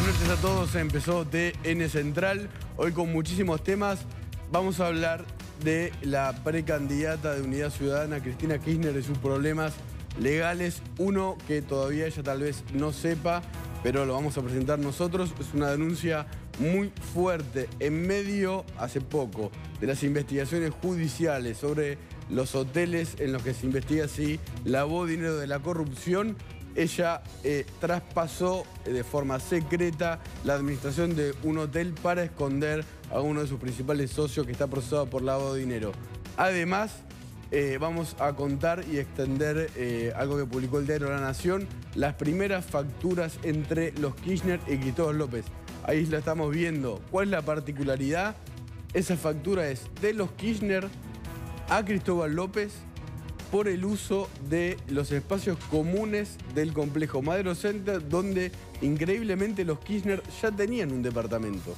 noches a todos, empezó TN Central. Hoy con muchísimos temas vamos a hablar de la precandidata de Unidad Ciudadana, Cristina Kirchner, y sus problemas legales. Uno que todavía ella tal vez no sepa, pero lo vamos a presentar nosotros. Es una denuncia muy fuerte en medio, hace poco, de las investigaciones judiciales sobre los hoteles en los que se investiga si lavó dinero de la corrupción. Ella traspasó de forma secreta la administración de un hotel para esconder a uno de sus principales socios que está procesado por lavado de dinero. Además, vamos a contar y extender algo que publicó el diario La Nación, las primeras facturas entre los Kirchner y Cristóbal López. Ahí la estamos viendo. ¿Cuál es la particularidad? Esa factura es de los Kirchner a Cristóbal López por el uso de los espacios comunes del complejo Madero Center, donde increíblemente los Kirchner ya tenían un departamento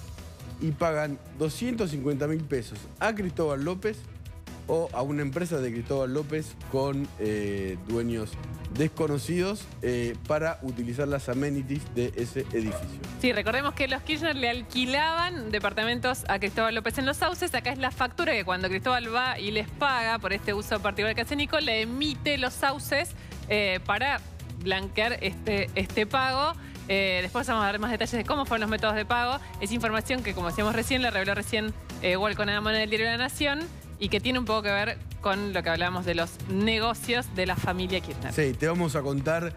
y pagan 250.000 pesos a Cristóbal López o a una empresa de Cristóbal López con dueños desconocidos para utilizar las amenities de ese edificio. Sí, recordemos que los Kirchner le alquilaban departamentos a Cristóbal López en Los Sauces. Acá es la factura que cuando Cristóbal va y les paga por este uso particular que hace Nico, le emite Los Sauces para blanquear este pago. Después vamos a dar más detalles de cómo fueron los métodos de pago. Es información que, como decíamos recién, la reveló recién Walcon Adamona del diario La Nación y que tiene un poco que ver con lo que hablábamos de los negocios de la familia Kirchner. Sí, te vamos a contar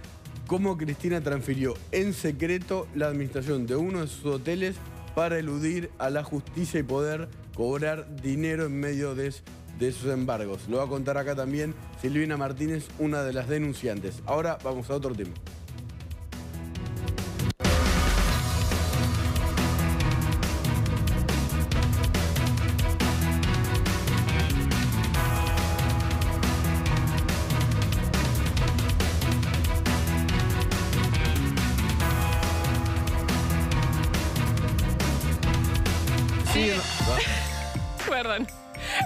cómo Cristina transfirió en secreto la administración de uno de sus hoteles para eludir a la justicia y poder cobrar dinero en medio de sus embargos. Lo va a contar acá también Silvina Martínez, una de las denunciantes. Ahora vamos a otro tema. Sí, Perdón,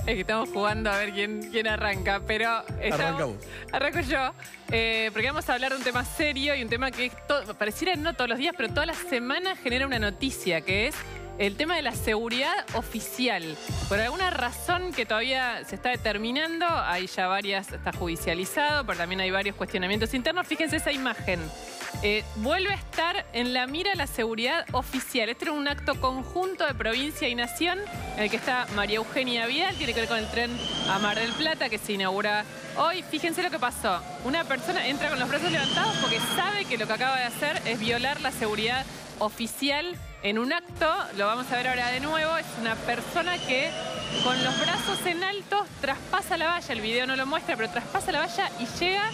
es que estamos jugando a ver quién arranca, pero Arranca vos. Arranco yo, porque vamos a hablar de un tema serio y un tema que pareciera no todos los días, pero todas las semanas genera una noticia, que es el tema de la seguridad oficial. Por alguna razón que todavía se está determinando, hay ya varias, está judicializado, pero también hay varios cuestionamientos internos. Fíjense esa imagen. Vuelve a estar en la mira la seguridad oficial. Este era un acto conjunto de provincia y nación en el que está María Eugenia Vidal. Tiene que ver con el tren a Mar del Plata que se inaugura hoy. Fíjense lo que pasó. Una persona entra con los brazos levantados porque sabe que lo que acaba de hacer es violar la seguridad oficial en un acto. Lo vamos a ver ahora de nuevo. Es una persona que con los brazos en alto traspasa la valla. El video no lo muestra, pero traspasa la valla y llega,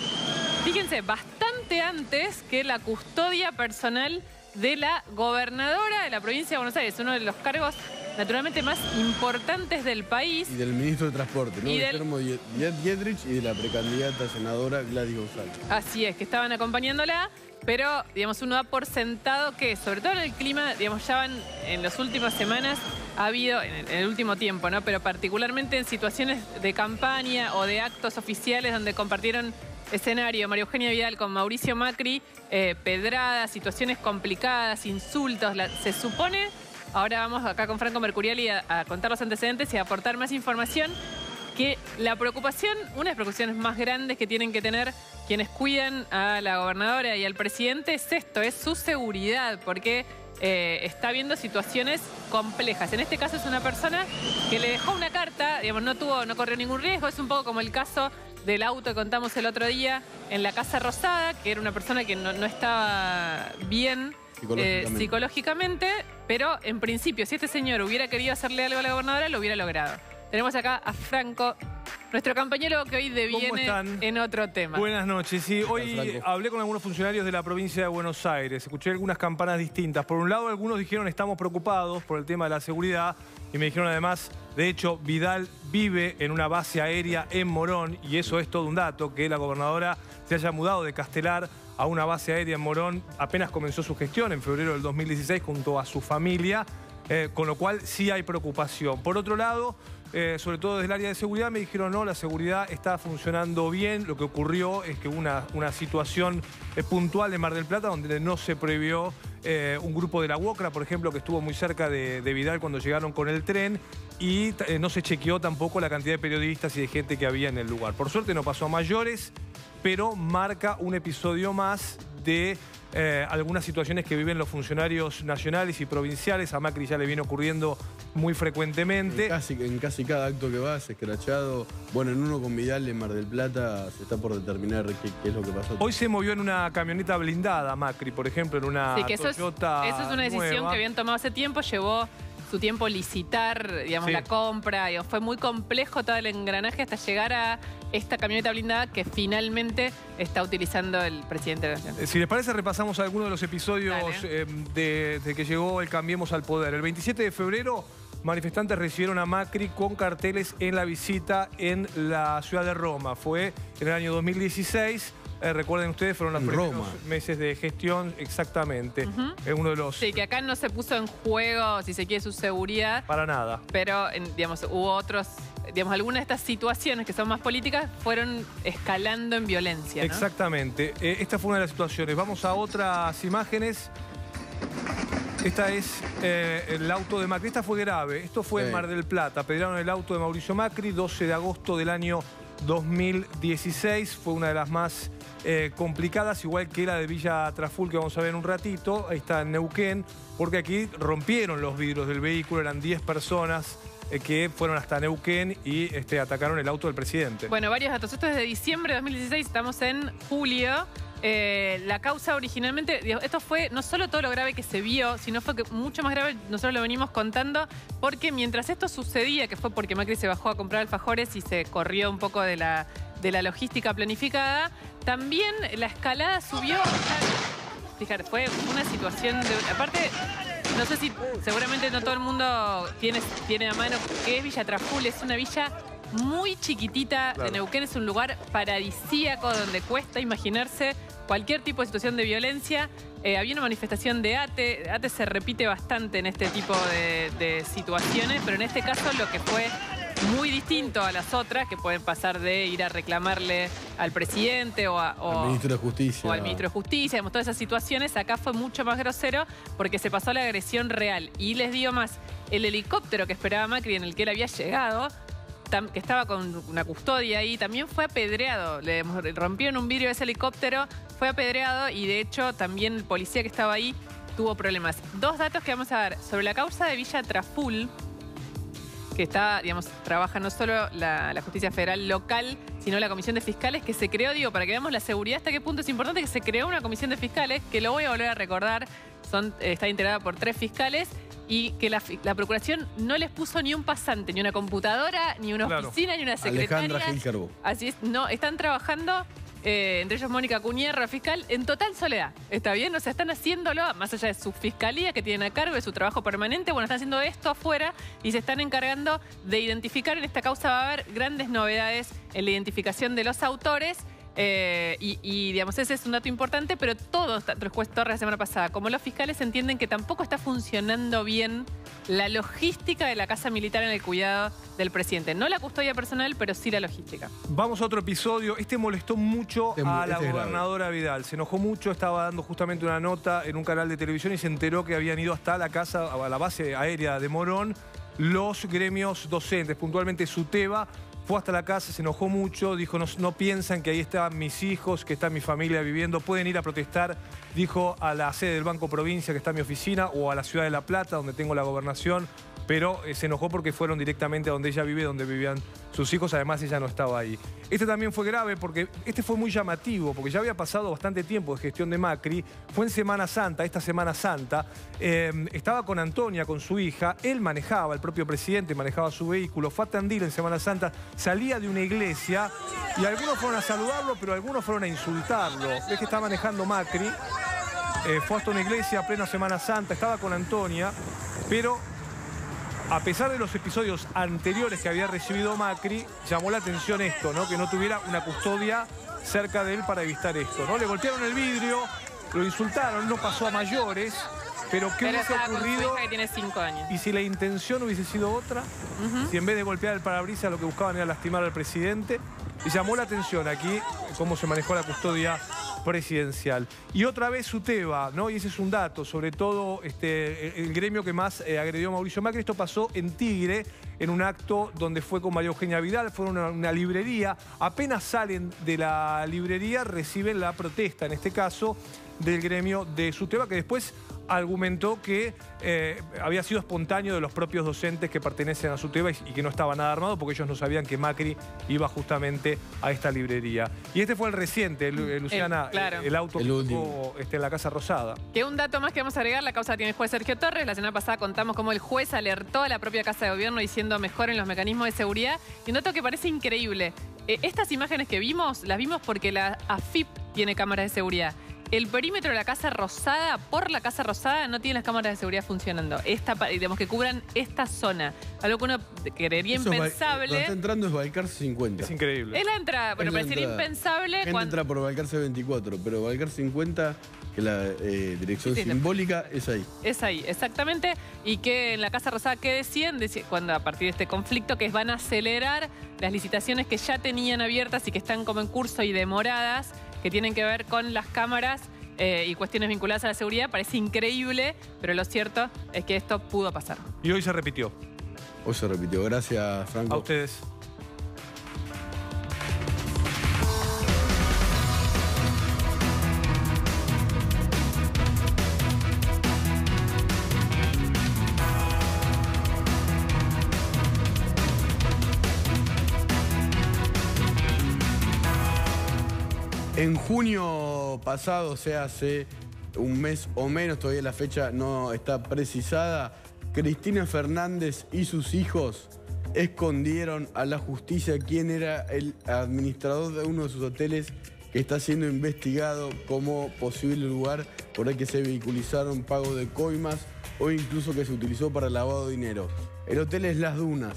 fíjense, bastante antes que la custodia personal de la gobernadora de la provincia de Buenos Aires, uno de los cargos naturalmente más importantes del país. Y del ministro de Transporte, ¿no? Y de Guillermo Dietrich y de la precandidata senadora Gladys González. Así es, que estaban acompañándola, pero, digamos, uno da por sentado que, sobre todo en el clima, digamos, ya van en las últimas semanas, ha habido, en el último tiempo, ¿no? Pero particularmente en situaciones de campaña o de actos oficiales donde compartieron escenario María Eugenia Vidal con Mauricio Macri, pedradas, situaciones complicadas, insultos. Se supone, ahora vamos acá con Franco Mercuriali a contar los antecedentes y a aportar más información, que la preocupación, una de las preocupaciones más grandes que tienen que tener quienes cuidan a la gobernadora y al presidente es esto, es su seguridad, porque está viendo situaciones complejas. En este caso es una persona que le dejó una carta, digamos, no corrió ningún riesgo. Es un poco como el caso del auto que contamos el otro día en la Casa Rosada, que era una persona que no estaba bien psicológicamente, pero en principio, si este señor hubiera querido hacerle algo a la gobernadora, lo hubiera logrado. Tenemos acá a Franco, nuestro compañero que hoy deviene en otro tema. Buenas noches. Sí, hoy hablé con algunos funcionarios de la provincia de Buenos Aires. Escuché algunas campanas distintas. Por un lado, algunos dijeron estamos preocupados por el tema de la seguridad. Y me dijeron además, de hecho, Vidal vive en una base aérea en Morón. Y eso es todo un dato, que la gobernadora se haya mudado de Castelar a una base aérea en Morón. Apenas comenzó su gestión en febrero del 2016 junto a su familia. Con lo cual sí hay preocupación. Por otro lado, sobre todo desde el área de seguridad, me dijeron no, la seguridad está funcionando bien. Lo que ocurrió es que una situación puntual en Mar del Plata donde no se previó un grupo de la UOCRA, por ejemplo, que estuvo muy cerca de Vidal cuando llegaron con el tren, y no se chequeó tampoco la cantidad de periodistas y de gente que había en el lugar. Por suerte no pasó a mayores, pero marca un episodio más de algunas situaciones que viven los funcionarios nacionales y provinciales. A Macri ya le viene ocurriendo muy frecuentemente. En casi cada acto que va, escrachado. Bueno, en uno con Vidal en Mar del Plata se está por determinar qué es lo que pasó. Hoy se movió en una camioneta blindada Macri, por ejemplo, en una Toyota eso es una decisión nueva que habían tomado hace tiempo. Llevó su tiempo licitar, digamos, la compra. Digamos, fue muy complejo todo el engranaje hasta llegar a esta camioneta blindada que finalmente está utilizando el presidente de la Nación. Si les parece, repasamos algunos de los episodios de que llegó el Cambiemos al poder. El 27 de febrero, manifestantes recibieron a Macri con carteles en la visita en la ciudad de Roma. Fue en el año 2016. Recuerden ustedes, fueron los primeros meses de gestión, exactamente. Es uno de los... Sí, que acá no se puso en juego, si se quiere, su seguridad. Para nada. Pero, digamos, hubo otros... Digamos, algunas de estas situaciones que son más políticas fueron escalando en violencia, ¿no? Exactamente. Esta fue una de las situaciones. Vamos a otras imágenes. Esta es el auto de Macri. Esta fue grave. Esto fue en Mar del Plata. Apedrearon el auto de Mauricio Macri, 12 de agosto del año 2016. Fue una de las más complicadas, igual que la de Villa Traful, que vamos a ver en un ratito. Ahí está en Neuquén, porque aquí rompieron los vidrios del vehículo. Eran 10 personas que fueron hasta Neuquén y atacaron el auto del presidente. Bueno, varios datos. Esto es de diciembre de 2016, estamos en julio. La causa originalmente, esto fue no solo todo lo grave que se vio, sino fue que mucho más grave, nosotros lo venimos contando, porque mientras esto sucedía, que fue porque Macri se bajó a comprar alfajores y se corrió un poco de la logística planificada, también la escalada subió. Fíjate, fue una situación de... Aparte, no sé si seguramente no todo el mundo tiene a mano qué es Villa Traful. Es una villa muy chiquitita de Neuquén, es un lugar paradisíaco donde cuesta imaginarse cualquier tipo de situación de violencia. Había una manifestación de ATE. ATE se repite bastante en este tipo de situaciones, pero en este caso lo que fue muy distinto a las otras, que pueden pasar de ir a reclamarle al presidente al ministro de Justicia. O al ministro de Justicia, digamos, todas esas situaciones. Acá fue mucho más grosero porque se pasó la agresión real. Y les digo más, el helicóptero que esperaba Macri, en el que él había llegado, que estaba con una custodia ahí, también fue apedreado. Le rompieron un vidrio de ese helicóptero, fue apedreado, y de hecho también el policía que estaba ahí tuvo problemas. Dos datos que vamos a dar sobre la causa de Villa Traful, que está, digamos, trabaja no solo la justicia federal local, sino la comisión de fiscales que se creó, digo, para que veamos la seguridad hasta qué punto es importante, que se creó una comisión de fiscales, que lo voy a volver a recordar, está integrada por 3 fiscales, y que la procuración no les puso ni un pasante, ni una computadora, ni una oficina, ni una secretaria. Alejandra Gil Carbó. Así es, no, están trabajando... entre ellos Mónica Cuñerra, fiscal, en total soledad. ¿Está bien? O sea, están haciéndolo, más allá de su fiscalía que tienen a cargo, de su trabajo permanente, bueno, están haciendo esto afuera y se están encargando de identificar. En esta causa va a haber grandes novedades en la identificación de los autores. Y digamos, ese es un dato importante, pero todos, tanto el juez Torres la semana pasada como los fiscales, entienden que tampoco está funcionando bien la logística de la casa militar en el cuidado del presidente. No la custodia personal, pero sí la logística. Vamos a otro episodio. Este molestó mucho a la gobernadora Vidal. Se enojó mucho, estaba dando justamente una nota en un canal de televisión y se enteró que habían ido hasta la casa, a la base aérea de Morón, los gremios docentes, puntualmente SUTEBA. Fue hasta la casa, se enojó mucho, dijo, no piensan que ahí están mis hijos, que está mi familia viviendo, pueden ir a protestar, dijo, a la sede del Banco Provincia, que está mi oficina, o a la ciudad de La Plata, donde tengo la gobernación, pero se enojó porque fueron directamente a donde ella vive, donde vivían sus hijos. Además, ella no estaba ahí. Este también fue grave porque este fue muy llamativo, porque ya había pasado bastante tiempo de gestión de Macri. Fue en Semana Santa, esta Semana Santa. Estaba con Antonia, con su hija. Él manejaba, el propio presidente manejaba su vehículo. Fue a Tandil en Semana Santa. Salía de una iglesia y algunos fueron a saludarlo, pero algunos fueron a insultarlo. Ves que está manejando Macri. Fue hasta una iglesia a plena Semana Santa. Estaba con Antonia, pero... a pesar de los episodios anteriores que había recibido Macri, llamó la atención esto, ¿no? Que no tuviera una custodia cerca de él para evitar esto, ¿no? Le golpearon el vidrio, lo insultaron, no pasó a mayores, Pero ¿qué hubiese ocurrido? Con su hija que tiene 5 años. ¿Y si la intención hubiese sido otra? Si en vez de golpear el parabrisas lo que buscaban era lastimar al presidente. Y llamó la atención aquí cómo se manejó la custodia presidencial. Y otra vez UTEBA, ¿no? Y ese es un dato, sobre todo el gremio que más agredió a Mauricio Macri. Esto pasó en Tigre, en un acto donde fue con María Eugenia Vidal, fueron a una librería. Apenas salen de la librería, reciben la protesta, en este caso, del gremio de SUTEBA, que después argumentó que había sido espontáneo de los propios docentes que pertenecen a SUTEBA y que no estaba nada armado porque ellos no sabían que Macri iba justamente a esta librería. Y este fue el reciente, Luciana, el auto que estuvo en la Casa Rosada. Que un dato más que vamos a agregar, la causa tiene el juez Sergio Torres. La semana pasada contamos cómo el juez alertó a la propia Casa de Gobierno diciendo mejoren los mecanismos de seguridad. Y un dato que parece increíble. Estas imágenes que vimos, las vimos porque la AFIP tiene cámaras de seguridad. El perímetro de la Casa Rosada, por la Casa Rosada, no tiene las cámaras de seguridad funcionando. Digamos que cubran esta zona. Algo que uno creería impensable. Donde está entrando es Balcarce 50. Es increíble. Es la entrada, pero parecería impensable. Él entra por Balcarce 24, pero Balcarce 50, que la dirección simbólica, es ahí. Es ahí, exactamente. Y que en la Casa Rosada, ¿qué decían? Cuando a partir de este conflicto, que van a acelerar las licitaciones que ya tenían abiertas y que están como en curso y demoradas, que tienen que ver con las cámaras y cuestiones vinculadas a la seguridad. Parece increíble, pero lo cierto es que esto pudo pasar. Y hoy se repitió. Hoy se repitió. Gracias, Franco. A ustedes. En junio pasado, o sea, hace un mes o menos, todavía la fecha no está precisada, Cristina Fernández y sus hijos escondieron a la justicia quién era el administrador de uno de sus hoteles que está siendo investigado como posible lugar por el que se vehiculizaron pagos de coimas o incluso que se utilizó para lavado de dinero. El hotel es Las Dunas.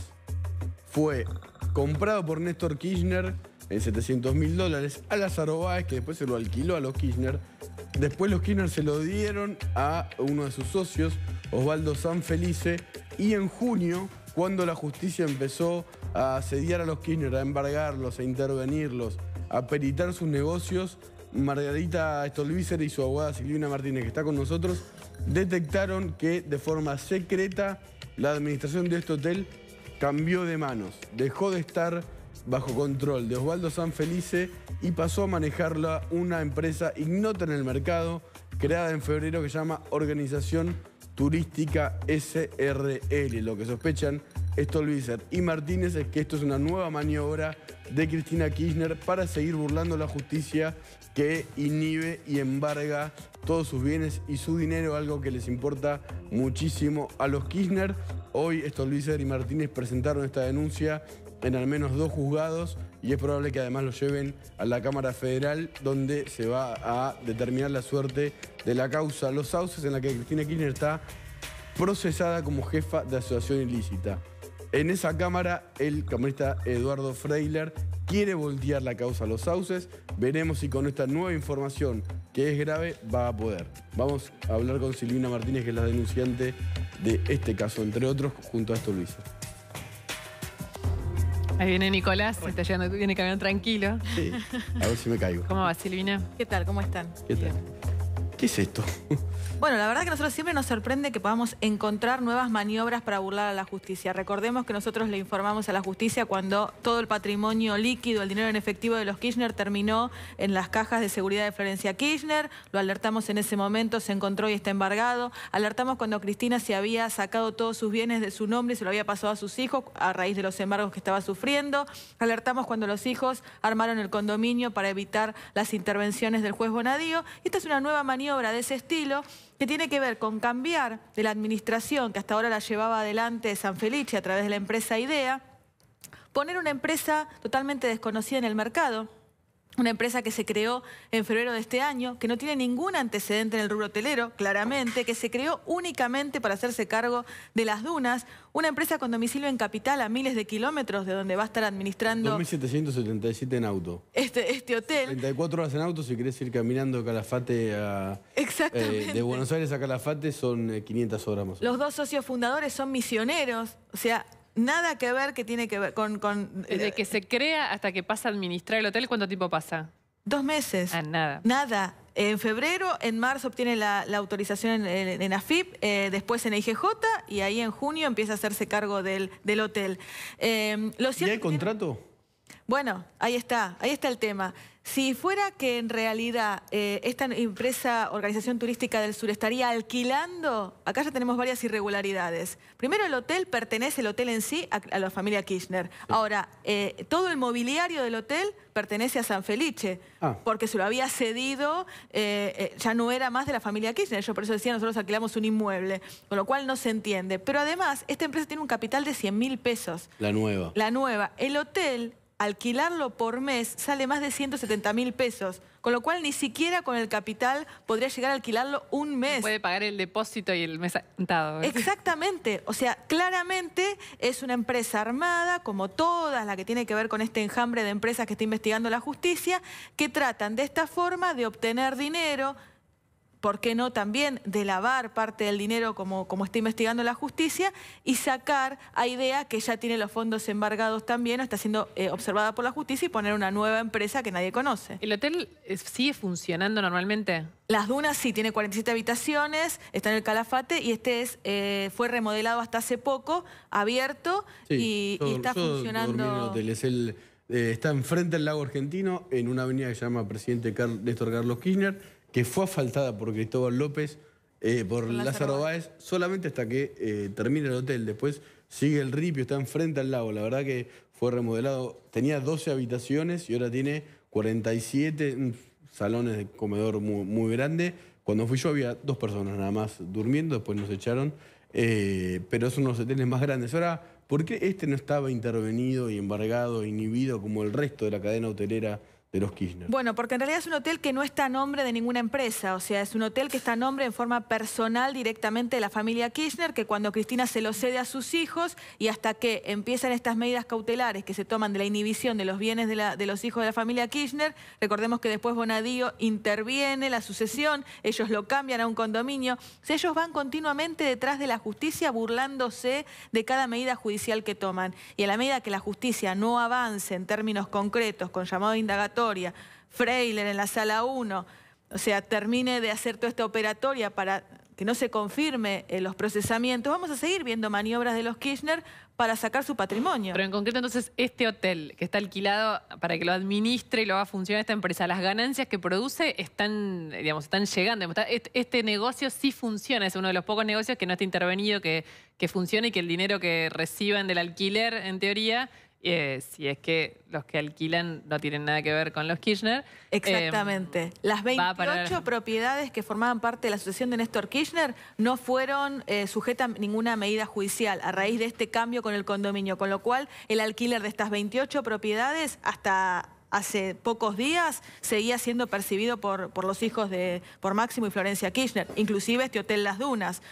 Fue comprado por Néstor Kirchner en $700.000 a Lázaro Báez, que después se lo alquiló a los Kirchner. Después los Kirchner se lo dieron a uno de sus socios, Osvaldo Sanfelice, y en junio, cuando la justicia empezó a asediar a los Kirchner, a embargarlos, a intervenirlos, a peritar sus negocios, Margarita Stolbizer y su abogada Silvina Martínez, que está con nosotros, detectaron que de forma secreta la administración de este hotel cambió de manos, dejó de estar bajo control de Osvaldo Sanfelice y pasó a manejarla una empresa ignota en el mercado, creada en febrero, que se llama Organización Turística SRL. Lo que sospechan Stolbizer y Martínez es que esto es una nueva maniobra de Cristina Kirchner para seguir burlando la justicia que inhibe y embarga todos sus bienes y su dinero, algo que les importa muchísimo a los Kirchner. Hoy Stolbizer y Martínez presentaron esta denuncia en al menos 2 juzgados y es probable que además lo lleven a la Cámara Federal, donde se va a determinar la suerte de la causa Los Sauces, en la que Cristina Kirchner está procesada como jefa de asociación ilícita. En esa Cámara, el camarista Eduardo Freiler quiere voltear la causa Los Sauces. Veremos si con esta nueva información, que es grave, va a poder. Vamos a hablar con Silvina Martínez, que es la denunciante de este caso, entre otros, junto a Stolbizer. Ahí viene Nicolás, está llegando, viene caminando tranquilo. Sí, a ver si me caigo. ¿Cómo va, Silvina? ¿Qué tal? ¿Cómo están? ¿Qué tal? ¿Qué es esto? Bueno, la verdad que a nosotros siempre nos sorprende que podamos encontrar nuevas maniobras para burlar a la justicia. Recordemos que nosotros le informamos a la justicia cuando todo el patrimonio líquido, el dinero en efectivo de los Kirchner terminó en las cajas de seguridad de Florencia Kirchner. Lo alertamos en ese momento, se encontró y está embargado. Alertamos cuando Cristina se había sacado todos sus bienes de su nombre y se lo había pasado a sus hijos a raíz de los embargos que estaba sufriendo. Alertamos cuando los hijos armaron el condominio para evitar las intervenciones del juez Bonadío. Esta es una nueva maniobra de ese estilo que tiene que ver con cambiar de la administración que hasta ahora la llevaba adelante Sanfelice a través de la empresa IDEA, poner una empresa totalmente desconocida en el mercado, una empresa que se creó en febrero de este año, que no tiene ningún antecedente en el rubro hotelero, claramente, que se creó únicamente para hacerse cargo de las dunas, una empresa con domicilio en Capital a miles de kilómetros de donde va a estar administrando... 2.777 en auto. Este hotel. 34 horas en auto, si querés ir caminando de Calafate a... Exactamente. De Buenos Aires a Calafate son 500 horas más o menos. Los 2 socios fundadores son misioneros, o sea... Nada que ver que tiene que ver con... Desde que se crea hasta que pasa a administrar el hotel, ¿cuánto tiempo pasa? 2 meses. Ah, nada. Nada. En febrero, en marzo obtiene la autorización en AFIP, después en IGJ y ahí en junio empieza a hacerse cargo del hotel. ¿Y hay contrato? Bueno, ahí está el tema. Si fuera que en realidad esta empresa, organización turística del sur, estaría alquilando, acá ya tenemos varias irregularidades. Primero, el hotel en sí, a la familia Kirchner. Ahora, todo el mobiliario del hotel pertenece a San Felice, porque se lo había cedido, ya no era más de la familia Kirchner. Yo por eso decía, nosotros alquilamos un inmueble, con lo cual no se entiende. Pero además, esta empresa tiene un capital de 100.000 pesos. La nueva. La nueva. El hotel... alquilarlo por mes sale más de 170.000 pesos, con lo cual ni siquiera con el capital podría llegar a alquilarlo un mes. Puede pagar el depósito y el mes contado. Exactamente, o sea, claramente es una empresa armada, como todas las que tiene que ver con este enjambre de empresas que está investigando la justicia, que tratan de esta forma de obtener dinero, ¿por qué no también de lavar parte del dinero como está investigando la justicia y sacar a IDEA, que ya tiene los fondos embargados también, o está siendo observada por la justicia, y poner una nueva empresa que nadie conoce? ¿El hotel sigue funcionando normalmente? Las Dunas sí, tiene 47 habitaciones, está en el Calafate y fue remodelado hasta hace poco, abierto, y está funcionando. Está enfrente del lago Argentino, en una avenida que se llama Presidente Néstor Carlos Kirchner, que fue asfaltada por Cristóbal López, por Lázaro Báez, solamente hasta que termine el hotel. Después sigue el ripio, está enfrente al lago. La verdad que fue remodelado. Tenía 12 habitaciones y ahora tiene 47 salones de comedor muy grande. Cuando fui yo había 2 personas nada más durmiendo, después nos echaron. Pero son los hoteles más grandes. Ahora, ¿por qué este no estaba intervenido y embargado, inhibido como el resto de la cadena hotelera de los Kirchner? Bueno, porque en realidad es un hotel que no está a nombre de ninguna empresa, o sea, es un hotel que está a nombre en forma personal directamente de la familia Kirchner, que cuando Cristina se lo cede a sus hijos y hasta que empiezan estas medidas cautelares que se toman de la inhibición de los bienes de los hijos de la familia Kirchner, recordemos que después Bonadío interviene la sucesión, ellos lo cambian a un condominio, o sea, ellos van continuamente detrás de la justicia burlándose de cada medida judicial que toman, y a la medida que la justicia no avance en términos concretos con llamado de indagatoria, Freiler en la sala 1, o sea, termine de hacer toda esta operatoria para que no se confirme los procesamientos, vamos a seguir viendo maniobras de los Kirchner para sacar su patrimonio. Pero en concreto, entonces, este hotel que está alquilado para que lo administre y lo haga a funcionar esta empresa, las ganancias que produce están llegando. Este negocio sí funciona, es uno de los pocos negocios que no está intervenido, que funciona y que el dinero que reciban del alquiler, en teoría, si es que los que alquilan no tienen nada que ver con los Kirchner. Exactamente. Las 28 propiedades que formaban parte de la sucesión de Néstor Kirchner no fueron sujetas a ninguna medida judicial a raíz de este cambio con el condominio, con lo cual el alquiler de estas 28 propiedades hasta hace pocos días seguía siendo percibido por los hijos por Máximo y Florencia Kirchner, inclusive este hotel Las Dunas,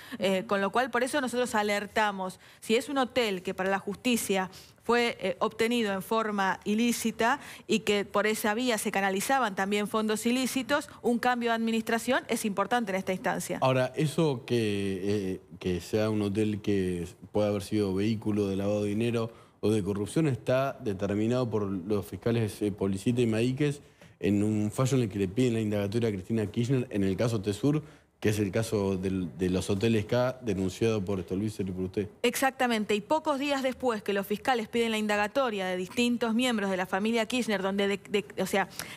con lo cual por eso nosotros alertamos, si es un hotel que para la justicia fue obtenido en forma ilícita y que por esa vía se canalizaban también fondos ilícitos, un cambio de administración es importante en esta instancia. Ahora, eso que sea un hotel que pueda haber sido vehículo de lavado de dinero o de corrupción está determinado por los fiscales Policita y Maíquez en un fallo en el que le piden la indagatoria a Cristina Kirchner en el caso Tesur, que es el caso de los hoteles K denunciado por Stolbizer y por usted. Exactamente, y pocos días después que los fiscales piden la indagatoria de distintos miembros de la familia Kirchner, donde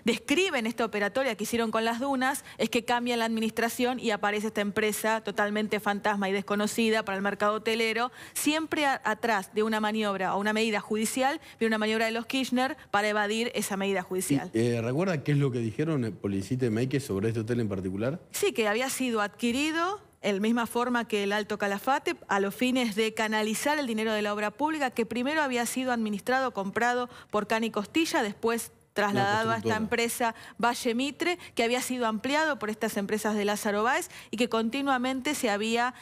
describen esta operatoria que hicieron con Las Dunas, es que cambia la administración y aparece esta empresa totalmente fantasma y desconocida para el mercado hotelero, siempre atrás de una maniobra o una medida judicial, de una maniobra de los Kirchner para evadir esa medida judicial. ¿Recuerda qué es lo que dijeron Policita y Maíquez sobre este hotel en particular? Sí, que había sido adquirido en misma forma que el Alto Calafate a los fines de canalizar el dinero de la obra pública que primero había sido administrado, comprado por Cani Costilla, después trasladado a esta empresa Valle Mitre, que había sido ampliado por estas empresas de Lázaro Báez y que continuamente se había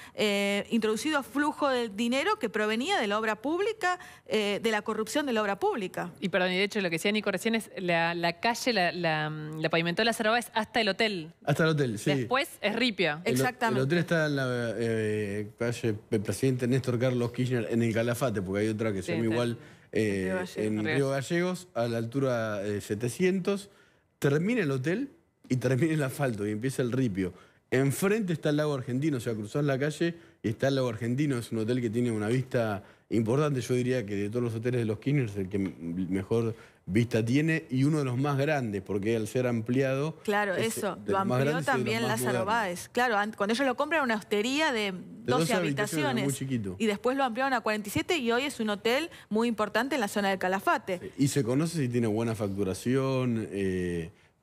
introducido flujo de dinero que provenía de la obra pública, de la corrupción de la obra pública. Y perdón, y de hecho lo que decía Nico recién es la calle, la pavimentó Lázaro Báez hasta el hotel. Hasta el hotel, sí. Después es Ripio. Exactamente. El hotel está en la calle presidente Néstor Carlos Kirchner, en el Calafate, porque hay otra que se llama igual en Río Gallegos, a la altura de 700. Termina el hotel y termina el asfalto y empieza el Ripio. Enfrente está el lago Argentino, o sea, cruzás la calle y está el lago Argentino. Es un hotel que tiene una vista importante. Yo diría que de todos los hoteles de los Kirchner es el que mejor vista tiene y uno de los más grandes, porque al ser ampliado... Claro, eso, lo amplió también Lázaro Báez. Claro, cuando ellos lo compran era una hostería de 12 habitaciones. Muy chiquito. Y después lo ampliaron a 47 y hoy es un hotel muy importante en la zona del Calafate. Sí. Y se conoce si tiene buena facturación...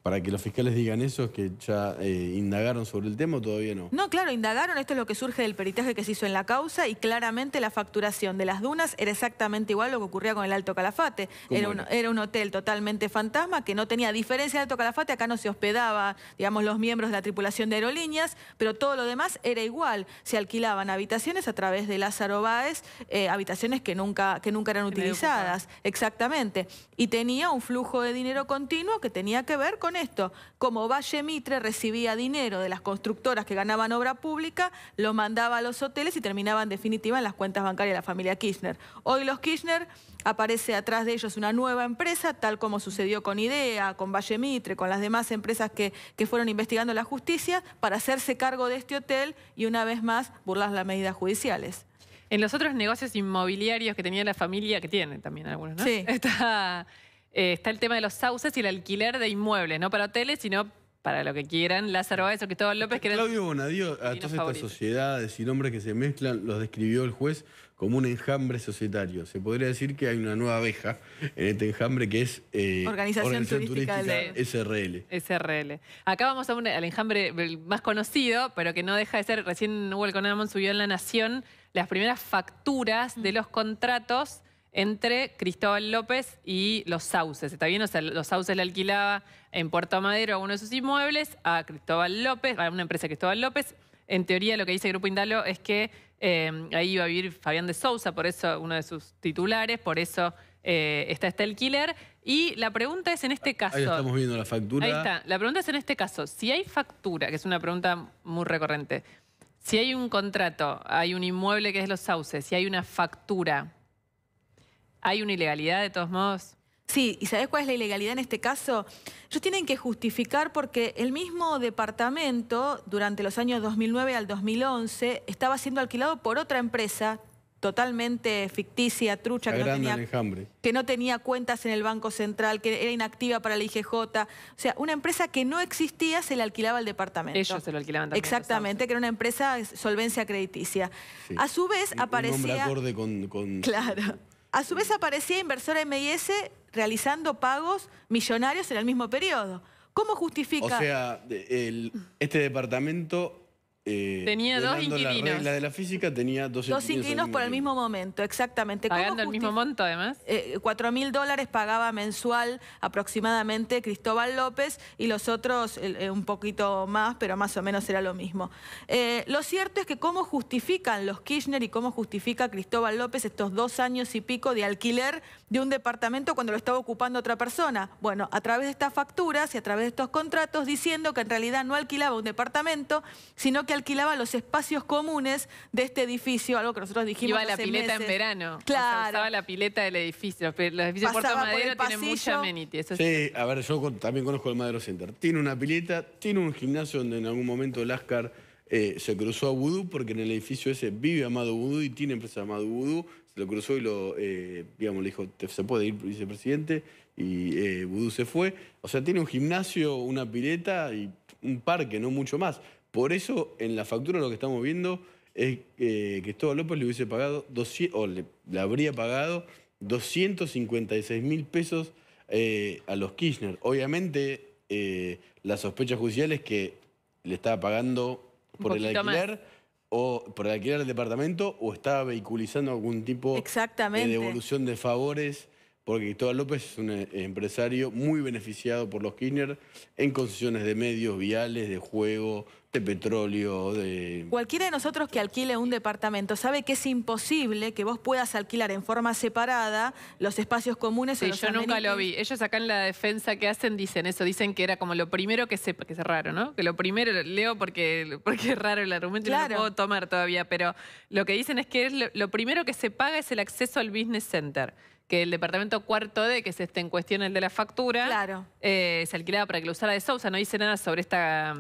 Para que los fiscales digan eso, ¿es que ya indagaron sobre el tema o todavía no? No, claro, indagaron. Esto es lo que surge del peritaje que se hizo en la causa y claramente la facturación de las dunas era exactamente igual a lo que ocurría con el Alto Calafate. Era un hotel totalmente fantasma que no tenía, a diferencia del Alto Calafate, acá no se hospedaba, digamos, los miembros de la tripulación de aerolíneas, pero todo lo demás era igual. Se alquilaban habitaciones a través de Lázaro Báez, habitaciones que nunca eran utilizadas. Exactamente. Y tenía un flujo de dinero continuo que tenía que ver con esto, como Valle Mitre recibía dinero de las constructoras que ganaban obra pública, lo mandaba a los hoteles y terminaba en definitiva en las cuentas bancarias de la familia Kirchner. Hoy los Kirchner, aparece atrás de ellos una nueva empresa, tal como sucedió con IDEA, con Valle Mitre, con las demás empresas que fueron investigando la justicia, para hacerse cargo de este hotel y una vez más burlar las medidas judiciales. En los otros negocios inmobiliarios que tenía la familia, que tiene también algunos, ¿no? Sí. Está el tema de los sauces y el alquiler de inmuebles, no para hoteles, sino para lo que quieran. Lázaro Báez o Cristóbal López. Que Claudio Bonadío, a todas estas sociedades y nombres que se mezclan, los describió el juez como un enjambre societario. Se podría decir que hay una nueva abeja en este enjambre que es Organización Turística SRL. SRL. Acá vamos al enjambre más conocido, pero que no deja de ser. Recién Hugo Conamon subió en La Nación las primeras facturas de los contratos entre Cristóbal López y los sauces. ¿Está bien? O sea, los sauces le alquilaba en Puerto Madero a uno de sus inmuebles a Cristóbal López, a una empresa de Cristóbal López. En teoría, lo que dice Grupo Indalo es que ahí iba a vivir Fabián de Sousa, por eso uno de sus titulares, por eso está este alquiler. Y la pregunta es en este caso... Ahí estamos viendo la factura. Ahí está. La pregunta es en este caso, si hay factura, que es una pregunta muy recurrente, si hay un contrato, hay un inmueble que es los sauces, si hay una factura... ¿Hay una ilegalidad de todos modos? Sí, ¿y sabés cuál es la ilegalidad en este caso? Ellos tienen que justificar porque el mismo departamento, durante los años 2009 al 2011, estaba siendo alquilado por otra empresa totalmente ficticia, trucha, que no tenía cuentas en el Banco Central, que era inactiva para la IGJ. O sea, una empresa que no existía se le alquilaba al departamento. Ellos se lo alquilaban también. Exactamente, que era una empresa solvencia crediticia. Sí. A su vez aparecía... Un nombre acorde con... Claro. A su vez aparecía Inversora MIS realizando pagos millonarios en el mismo periodo. ¿Cómo justifica? O sea, este departamento... tenía dos inquilinos. La regla de la física tenía dos inquilinos por el mismo momento, exactamente. ¿Pagando el mismo monto, además? $4.000 pagaba mensual aproximadamente Cristóbal López y los otros un poquito más, pero más o menos era lo mismo. Lo cierto es que cómo justifican los Kirchner y cómo justifica Cristóbal López estos 2 años y pico de alquiler de un departamento cuando lo estaba ocupando otra persona. Bueno, a través de estas facturas y a través de estos contratos, diciendo que en realidad no alquilaba un departamento, sino que alquilaba los espacios comunes de este edificio, algo que nosotros dijimos hace meses. Iba a la pileta en verano. Claro. O sea, usaba la pileta del edificio. Los edificios de Puerto Madero tienen mucha amenity. Eso sí, a ver, yo también conozco el Madero Center. Tiene una pileta, tiene un gimnasio donde en algún momento Lascar se cruzó a Vudú, porque en el edificio ese vive Amado Vudú y tiene empresa Amado Vudú. Se lo cruzó y digamos, le dijo, se puede ir vicepresidente, y Vudú se fue. O sea, tiene un gimnasio, una pileta y un parque, no mucho más. Por eso, en la factura lo que estamos viendo es que Cristóbal López le hubiese pagado, le habría pagado 256.000 pesos a los Kirchner. Obviamente, la sospecha judicial es que le estaba pagando por el alquiler o por el alquiler del departamento o estaba vehiculizando algún tipo de devolución de favores porque Cristóbal López es un empresario muy beneficiado por los Kirchner en concesiones de medios, viales, de juego, de petróleo, de... Cualquiera de nosotros que alquile un departamento sabe que es imposible que vos puedas alquilar en forma separada los espacios comunes. Sí, o los yo nunca amenities. lo vi. Ellos acá en la defensa que hacen dicen eso, dicen que era como lo primero que se... que es raro, ¿no? Que lo primero, leo porque es raro el argumento y no lo puedo tomar todavía, pero lo que dicen es que lo primero que se paga es el acceso al business center, que el departamento cuarto D, que es en cuestión el de la factura, se alquilaba para que lo usara de Sousa. No dice nada sobre esta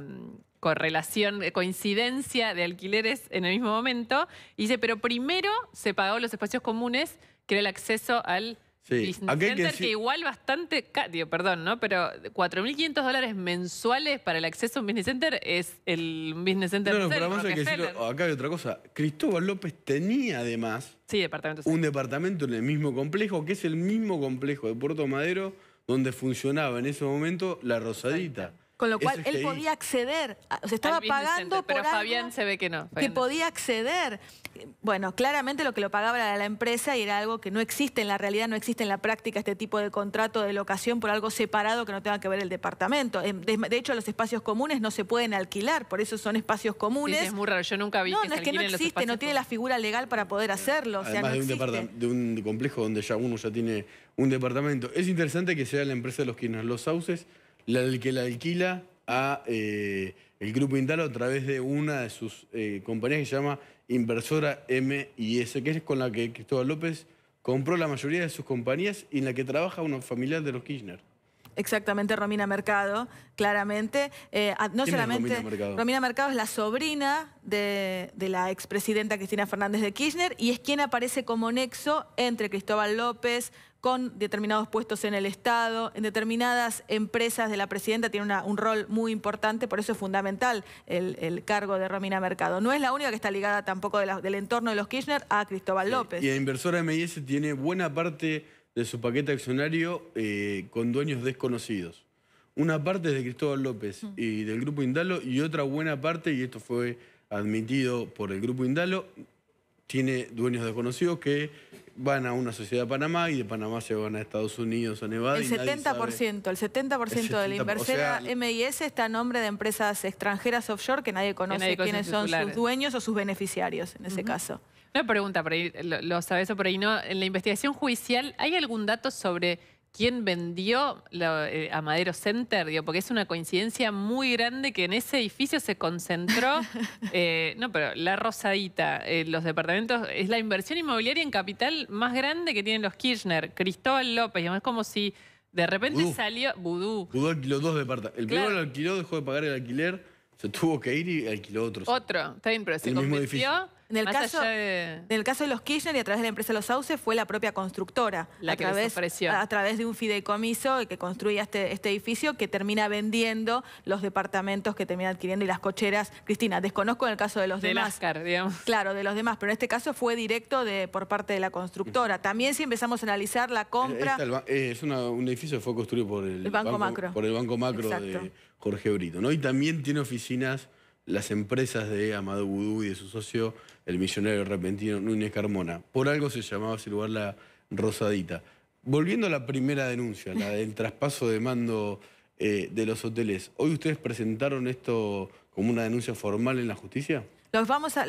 correlación, coincidencia de alquileres en el mismo momento. Y dice, pero primero se pagó los espacios comunes, que era el acceso al business center, que igual bastante, perdón, ¿no? Pero $4.500 mensuales para el acceso a un business center es el business center. No, pero vamos a decirlo, acá hay otra cosa. Cristóbal López tenía además un departamento en el mismo complejo, que es el mismo complejo de Puerto Madero, donde funcionaba en ese momento la Rosadita. Con lo cual él podía acceder, o sea, estaba pagando por algo Fabián se ve que no. Que podía acceder. Bueno, claramente lo que lo pagaba era la empresa y era algo que no existe en la realidad, no existe en la práctica este tipo de contrato de locación por algo separado que no tenga que ver el departamento. De hecho, los espacios comunes no se pueden alquilar, por eso son espacios comunes. Sí, es muy raro, yo nunca vi que no es que no existe, no tiene la figura legal para poder hacerlo. Además de un complejo donde uno ya tiene un departamento. Es interesante que sea la empresa de los Kirchner, Los Sauces, que la alquila a el Grupo Indalo a través de una de sus compañías que se llama Inversora M&S, que es con la que Cristóbal López compró la mayoría de sus compañías y en la que trabaja una familiar de los Kirchner. Exactamente, Romina Mercado, claramente. No solamente Romina Mercado es la sobrina de la expresidenta Cristina Fernández de Kirchner y es quien aparece como nexo entre Cristóbal López con determinados puestos en el Estado, en determinadas empresas de la presidenta, tiene un rol muy importante, por eso es fundamental el cargo de Romina Mercado. No es la única que está ligada tampoco del entorno de los Kirchner a Cristóbal López. Y la Inversora M&S tiene buena parte de su paquete accionario con dueños desconocidos. Una parte es de Cristóbal López y del Grupo Indalo y otra buena parte, y esto fue admitido por el Grupo Indalo, tiene dueños desconocidos que van a una sociedad de Panamá y de Panamá se van a Estados Unidos, a Nevada. El 70% de la inversora M&S está a nombre de empresas extranjeras offshore que nadie conoce quiénes son sus dueños o sus beneficiarios en ese caso. Una pregunta, por ahí, lo sabes o por ahí no. En la investigación judicial, ¿hay algún dato sobre quién vendió a Madero Center? Digo, porque es una coincidencia muy grande que en ese edificio se concentró, no, pero la Rosadita, los departamentos, es la inversión inmobiliaria en capital más grande que tienen los Kirchner, Cristóbal López, digamos, es como si de repente salió Vudú. Vudú alquiló 2 departamentos. El primero lo alquiló, dejó de pagar el alquiler, se tuvo que ir y alquiló otro. Está bien, pero se convirtió... En el caso de los Kirchner y a través de la empresa Los Sauces fue la propia constructora. La que les ofreció. A través de un fideicomiso que construía este edificio que termina vendiendo los departamentos que termina adquiriendo y las cocheras. Cristina, desconozco en el caso de los demás. Lascar, digamos. Claro, de los demás, pero en este caso fue directo por parte de la constructora. También si empezamos a analizar la compra... Es un edificio que fue construido por el Banco Macro. Por el Banco Macro de Jorge Brito, ¿no? Y también tiene oficinas las empresas de Amadou Vudú y de su socio, el millonario repentino Núñez Carmona. Por algo se llamaba ese lugar la Rosadita. Volviendo a la primera denuncia, la del traspaso de mando de los hoteles, ¿hoy ustedes presentaron esto como una denuncia formal en la justicia? Lo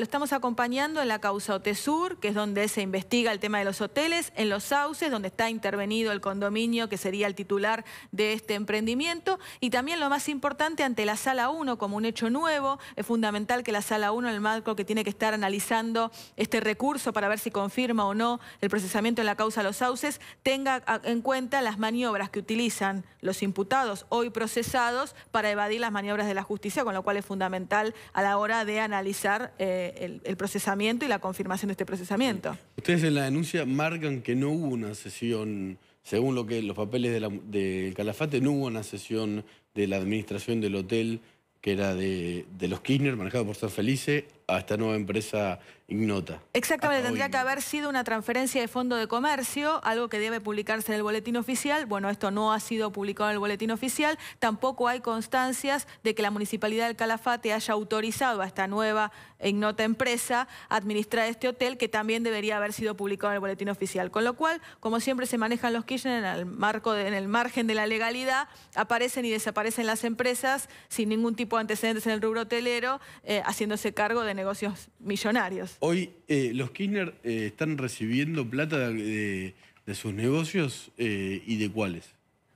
estamos acompañando en la causa Otesur, que es donde se investiga el tema de los hoteles, en Los Sauces, donde está intervenido el condominio, que sería el titular de este emprendimiento, y también lo más importante, ante la Sala 1 como un hecho nuevo. Es fundamental que la Sala 1, en el marco que tiene que estar analizando este recurso para ver si confirma o no el procesamiento en la causa Los Sauces, tenga en cuenta las maniobras que utilizan los imputados hoy procesados para evadir las maniobras de la justicia, con lo cual es fundamental a la hora de analizar el procesamiento y la confirmación de este procesamiento. Ustedes en la denuncia marcan que no hubo una sesión, según los papeles del Calafate, no hubo una sesión de la administración del hotel que era de los Kirchner, manejado por San Felice, a esta nueva empresa Ignota. Exactamente, tendría que haber sido una transferencia de fondo de comercio, algo que debe publicarse en el boletín oficial. Bueno, esto no ha sido publicado en el boletín oficial. Tampoco hay constancias de que la Municipalidad del Calafate haya autorizado a esta nueva Ignota empresa a administrar este hotel, que también debería haber sido publicado en el boletín oficial. Con lo cual, como siempre se manejan los Kirchner en el margen de la legalidad, aparecen y desaparecen las empresas sin ningún tipo de antecedentes en el rubro hotelero, haciéndose cargo de negocios millonarios. Hoy los Kirchner están recibiendo plata de sus negocios y de cuáles.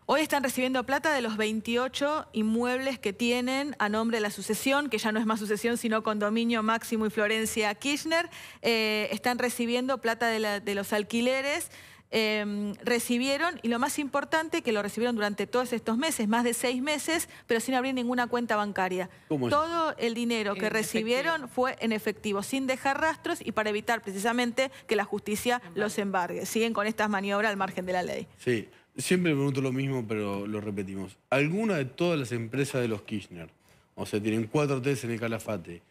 Hoy están recibiendo plata de los 28 inmuebles que tienen a nombre de la sucesión, que ya no es más sucesión, sino condominio Máximo y Florencia Kirchner. Están recibiendo plata de los alquileres. Recibieron, y lo más importante, que lo recibieron durante todos estos meses, más de 6 meses, pero sin abrir ninguna cuenta bancaria. Todo el dinero que recibieron fue en efectivo, sin dejar rastros y para evitar precisamente que la justicia los embargue. Siguen con estas maniobras al margen de la ley. Sí, siempre me pregunto lo mismo, pero lo repetimos. ¿Alguna de todas las empresas de los Kirchner, o sea, tienen 4 hoteles en el Calafate,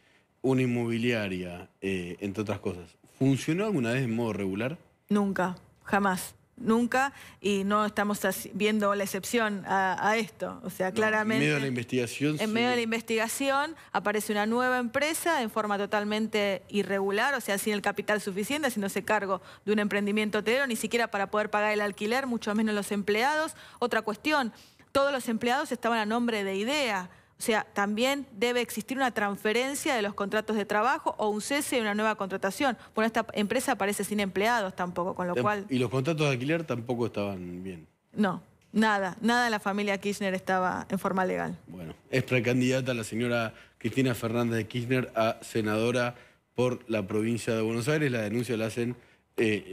una inmobiliaria, entre otras cosas, funcionó alguna vez en modo regular? Nunca. Jamás, nunca, y no estamos viendo la excepción a esto. O sea, claramente... En medio de la investigación... En medio de la investigación aparece una nueva empresa en forma totalmente irregular, o sea, sin el capital suficiente, haciéndose cargo de un emprendimiento hotelero, ni siquiera para poder pagar el alquiler, mucho menos los empleados. Otra cuestión, todos los empleados estaban a nombre de IDEA. O sea, también debe existir una transferencia de los contratos de trabajo o un cese de una nueva contratación. Bueno, esta empresa aparece sin empleados tampoco, con lo cual... ¿Y los contratos de alquiler tampoco estaban bien? No, nada. Nada de la familia Kirchner estaba en forma legal. Bueno, es precandidata la señora Cristina Fernández de Kirchner a senadora por la provincia de Buenos Aires. La denuncia la hacen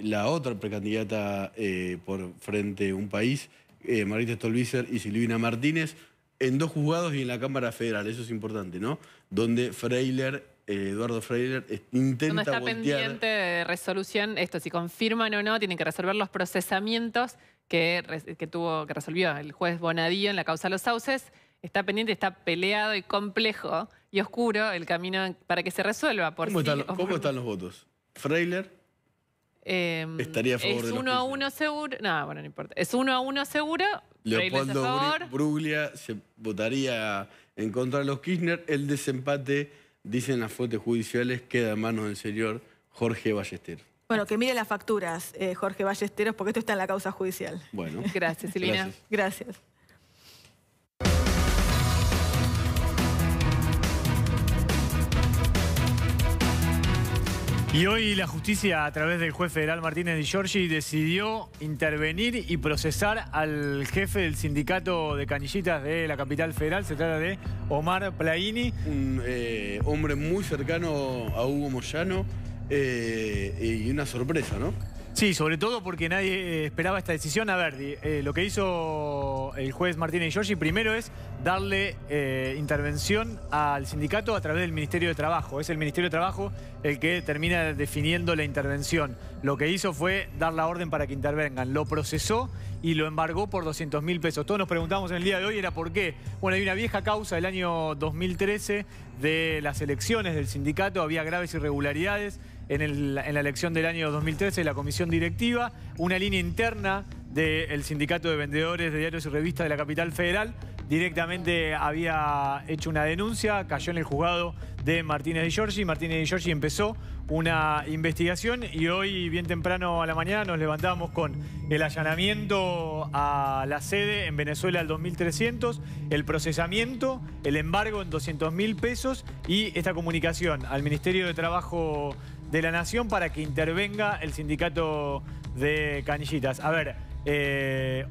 la otra precandidata por Frente a un País, Marita Stolbizer y Silvina Martínez, en 2 juzgados y en la Cámara Federal, eso es importante, ¿no? Donde Freiler, Eduardo Freiler, intenta está voltear... pendiente de resolución, esto, si confirman o no, tienen que resolver los procesamientos que resolvió el juez Bonadío en la causa de los sauces. Está pendiente, está peleado y complejo y oscuro el camino para que se resuelva. ¿Cómo están los votos? ¿Freiler? Estaría a favor de los 1-1 seguro. No, bueno, no importa. Es 1-1 seguro. Leopoldo Bruglia se votaría en contra de los Kirchner. El desempate, dicen las fuentes judiciales, queda en manos del señor Jorge Ballesteros. Bueno, que mire las facturas, Jorge Ballesteros, porque esto está en la causa judicial. Bueno. Gracias, Silvina. Gracias. Y hoy la justicia, a través del juez federal Martínez Di Giorgi, decidió intervenir y procesar al jefe del sindicato de canillitas de la capital federal. Se trata de Omar Plaini. Un hombre muy cercano a Hugo Moyano y una sorpresa, ¿no? Sí, sobre todo porque nadie esperaba esta decisión. A ver, lo que hizo el juez Martínez Di Giorgi primero es darle intervención al sindicato a través del Ministerio de Trabajo. Es el Ministerio de Trabajo el que termina definiendo la intervención. Lo que hizo fue dar la orden para que intervengan. Lo procesó y lo embargó por 200.000 pesos. Todos nos preguntamos en el día de hoy, ¿era por qué? Bueno, hay una vieja causa del año 2013 de las elecciones del sindicato. Había graves irregularidades en la elección del año 2013 de la comisión directiva. Una línea interna del sindicato de vendedores de diarios y revistas de la capital federal directamente había hecho una denuncia, cayó en el juzgado de Martínez Di Giorgi. Martínez Di Giorgi empezó una investigación y hoy, bien temprano a la mañana, nos levantamos con el allanamiento a la sede en Venezuela al 2300, el procesamiento, el embargo en 200.000 pesos y esta comunicación al Ministerio de Trabajo de la Nación para que intervenga el sindicato de canillitas. A ver,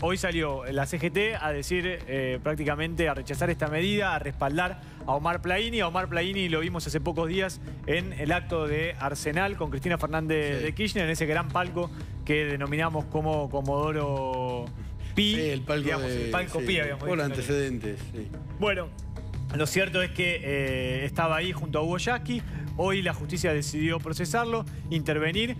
hoy salió la CGT a decir prácticamente a rechazar esta medida, a respaldar a Omar Plaini. A Omar Plaini lo vimos hace pocos días en el acto de Arsenal con Cristina Fernández de Kirchner, en ese gran palco que denominamos como Comodoro Pi. Sí, el palco, digamos, el palco Pi, habíamos por antecedentes. Sí. Bueno, lo cierto es que estaba ahí junto a Hugo Yasky. Hoy la justicia decidió procesarlo, intervenir.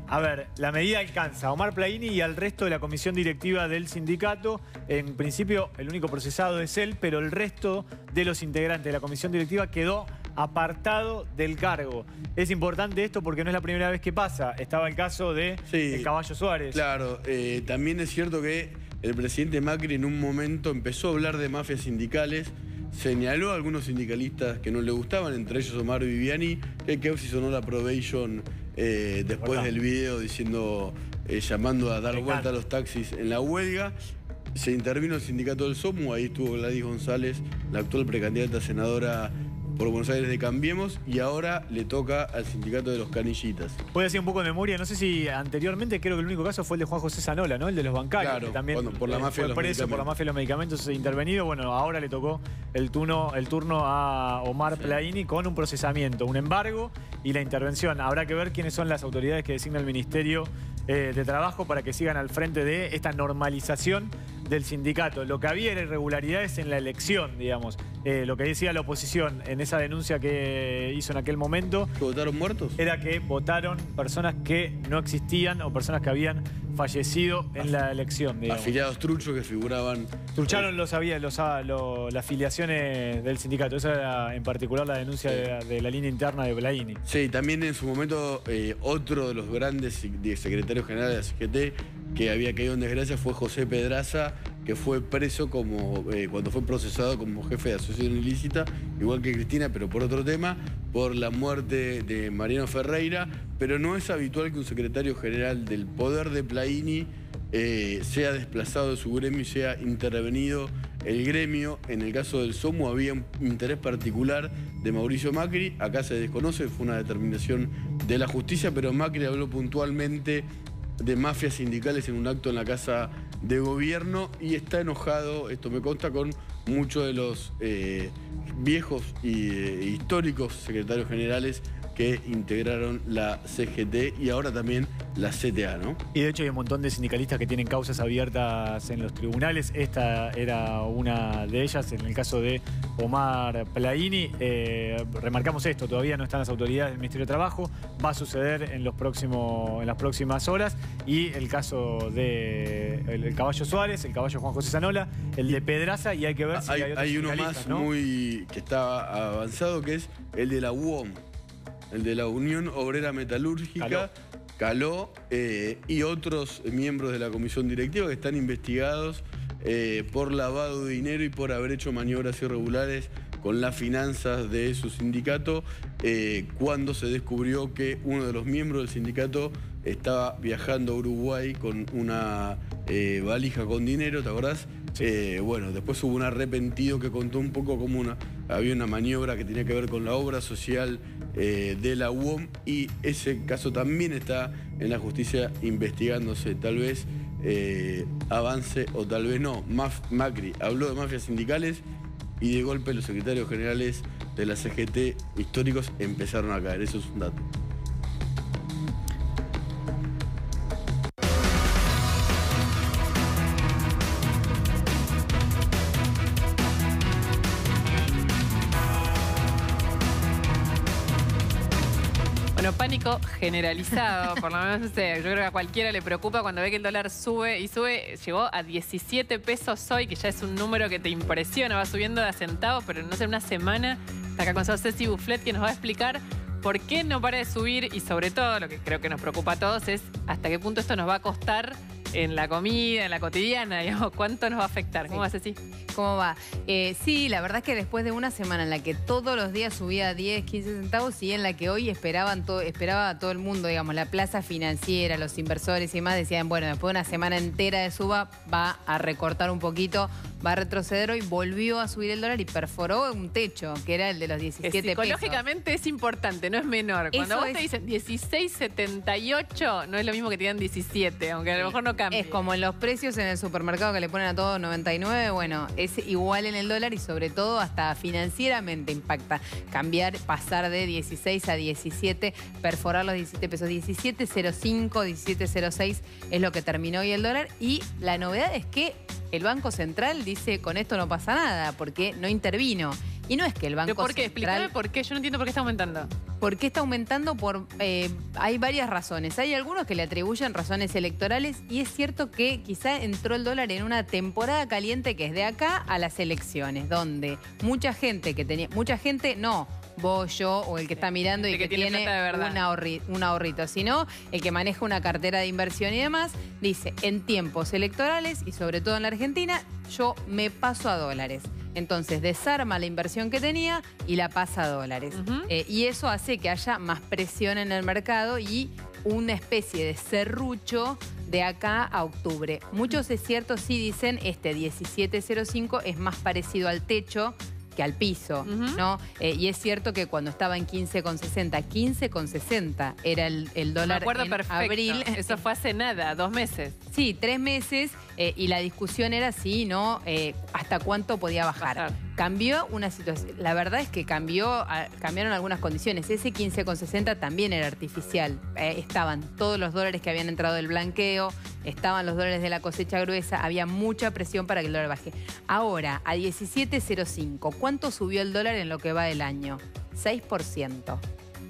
A ver, la medida alcanza a Omar Plaini y al resto de la comisión directiva del sindicato. En principio, el único procesado es él, pero el resto de los integrantes de la comisión directiva quedó apartado del cargo. Es importante esto porque no es la primera vez que pasa. Estaba el caso de el Caballo Suárez. Claro, también es cierto que el presidente Macri en un momento empezó a hablar de mafias sindicales, señaló a algunos sindicalistas que no le gustaban, entre ellos Omar Viviani, que sí sonó la probation después del video diciendo, llamando a dar vuelta a los taxis en la huelga. Se intervino el sindicato del SOMU, ahí estuvo Gladys González, la actual precandidata a senadora por Buenos Aires de Cambiemos, y ahora le toca al sindicato de los canillitas. Voy a hacer un poco de memoria, no sé si anteriormente, creo que el único caso fue el de Juan José Zanola, ¿no? El de los bancarios, claro, que también por la mafia fue preso por la mafia de los medicamentos intervenido. Bueno, ahora le tocó el turno a Omar Plaini con un procesamiento, un embargo y la intervención. Habrá que ver quiénes son las autoridades que designa el Ministerio de Trabajo para que sigan al frente de esta normalización del sindicato. Lo que había era irregularidades en la elección, digamos. Lo que decía la oposición en esa denuncia que hizo en aquel momento. ¿Que votaron muertos? Era que votaron personas que no existían o personas que habían fallecido en la elección, digamos. Afiliados truchos que figuraban... Trucharon las afiliaciones del sindicato. Esa era en particular la denuncia de la línea interna de Plaini. Sí, también en su momento otro de los grandes secretarios generales de la CGT que había caído en desgracia fue José Pedraza, que fue preso cuando fue procesado como jefe de asociación ilícita, igual que Cristina, pero por otro tema, por la muerte de Mariano Ferreira. Pero no es habitual que un secretario general del poder de Plaini sea desplazado de su gremio y sea intervenido el gremio. En el caso del SOMU había un interés particular de Mauricio Macri, acá se desconoce, fue una determinación de la justicia, pero Macri habló puntualmente de mafias sindicales en un acto en la Casa de Gobierno y está enojado, esto me consta, con muchos de los viejos y históricos secretarios generales que integraron la CGT y ahora también la CTA, ¿no? Y de hecho hay un montón de sindicalistas que tienen causas abiertas en los tribunales. Esta era una de ellas, en el caso de Omar Plaini. Remarcamos esto, todavía no están las autoridades del Ministerio de Trabajo, va a suceder en las próximas horas. Y el caso de el Caballo Suárez, el Caballo Juan José Zanola, el de Pedraza, y hay que ver si hay otros uno más, ¿no? Que está avanzado, que es el de la UOM. El de la Unión Obrera Metalúrgica, Caló, y otros miembros de la comisión directiva que están investigados por lavado de dinero y por haber hecho maniobras irregulares con las finanzas de su sindicato, cuando se descubrió que uno de los miembros del sindicato estaba viajando a Uruguay con una valija con dinero, ¿te acordás? Bueno, después hubo un arrepentido que contó un poco cómo había una maniobra que tenía que ver con la obra social de la UOM, y ese caso también está en la justicia investigándose. Tal vez avance o tal vez no. Macri habló de mafias sindicales y de golpe los secretarios generales de la CGT históricos empezaron a caer. Eso es un dato. Bueno, pánico generalizado, por lo menos yo creo que a cualquiera le preocupa cuando ve que el dólar sube y sube. Llegó a 17 pesos hoy, que ya es un número que te impresiona, va subiendo de a centavos, pero no sé, una semana. Está acá con Ceci Bufflet, que nos va a explicar por qué no para de subir y sobre todo, lo que creo que nos preocupa a todos es hasta qué punto esto nos va a costar en la comida, en la cotidiana, digamos, ¿cuánto nos va a afectar? ¿Cómo va, Ceci? ¿Cómo va? Sí, la verdad es que después de una semana en la que todos los días subía 10, 15 centavos y en la que hoy esperaba a todo el mundo, digamos, la plaza financiera, los inversores y demás, decían, bueno, después de una semana entera de suba va a recortar un poquito, va a retroceder hoy, volvió a subir el dólar y perforó un techo, que era el de los 17 pesos. Psicológicamente es importante, no es menor. Cuando vos te dicen 16.78, no es lo mismo que te digan 17, aunque a lo mejor no cambie. Es como en los precios en el supermercado que le ponen a todo 99, bueno, es igual en el dólar y sobre todo hasta financieramente impacta. Cambiar, pasar de 16 a 17, perforar los 17 pesos. 17.05, 17.06 es lo que terminó hoy el dólar. Y la novedad es que el Banco Central dice, con esto no pasa nada, porque no intervino. Y no es que el Banco Central... ¿Por qué? Explícame por qué. Yo no entiendo por qué está aumentando. ¿Por qué está aumentando? Hay varias razones. Hay algunos que le atribuyen razones electorales y es cierto que quizá entró el dólar en una temporada caliente que es de acá a las elecciones, donde mucha gente bollo o el que está mirando y que tiene un ahorrito, sino el que maneja una cartera de inversión y demás, dice, en tiempos electorales y sobre todo en la Argentina, yo me paso a dólares. Entonces desarma la inversión que tenía y la pasa a dólares. Y eso hace que haya más presión en el mercado y una especie de serrucho de acá a octubre. Muchos, es cierto, sí dicen este 17.05 es más parecido al techo que al piso, ¿no? Y es cierto que cuando estaba en 15,60, 15,60 era el dólar en abril. Eso fue hace nada, 2 meses. Sí, 3 meses, y la discusión era si, ¿no? Hasta cuánto podía bajar. Cambió una situación, la verdad es que cambiaron algunas condiciones. Ese 15,60 también era artificial. Estaban todos los dólares que habían entrado del blanqueo, estaban los dólares de la cosecha gruesa, había mucha presión para que el dólar baje. Ahora, a 17,05, ¿cuánto subió el dólar en lo que va del año? 6%.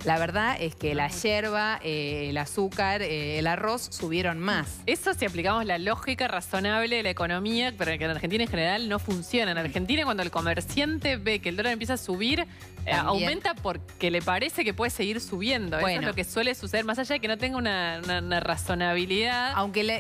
La verdad es que la yerba, el azúcar, el arroz subieron más. Eso si aplicamos la lógica razonable de la economía, pero que en Argentina en general no funciona. En Argentina cuando el comerciante ve que el dólar empieza a subir, aumenta porque le parece que puede seguir subiendo. Bueno, eso es lo que suele suceder, más allá de que no tenga una razonabilidad.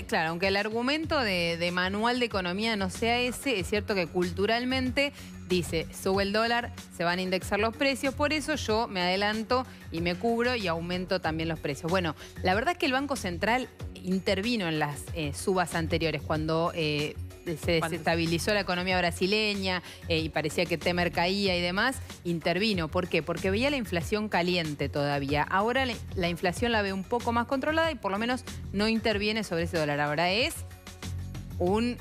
Claro, aunque el argumento de manual de economía no sea ese, es cierto que culturalmente dice, sube el dólar, se van a indexar los precios, por eso yo me adelanto y me cubro y aumento también los precios. Bueno, la verdad es que el Banco Central intervino en las subas anteriores, cuando se desestabilizó la economía brasileña y parecía que Temer caía y demás, intervino. ¿Por qué? Porque veía la inflación caliente todavía. Ahora la inflación la ve un poco más controlada y por lo menos no interviene sobre ese dólar. Ahora es un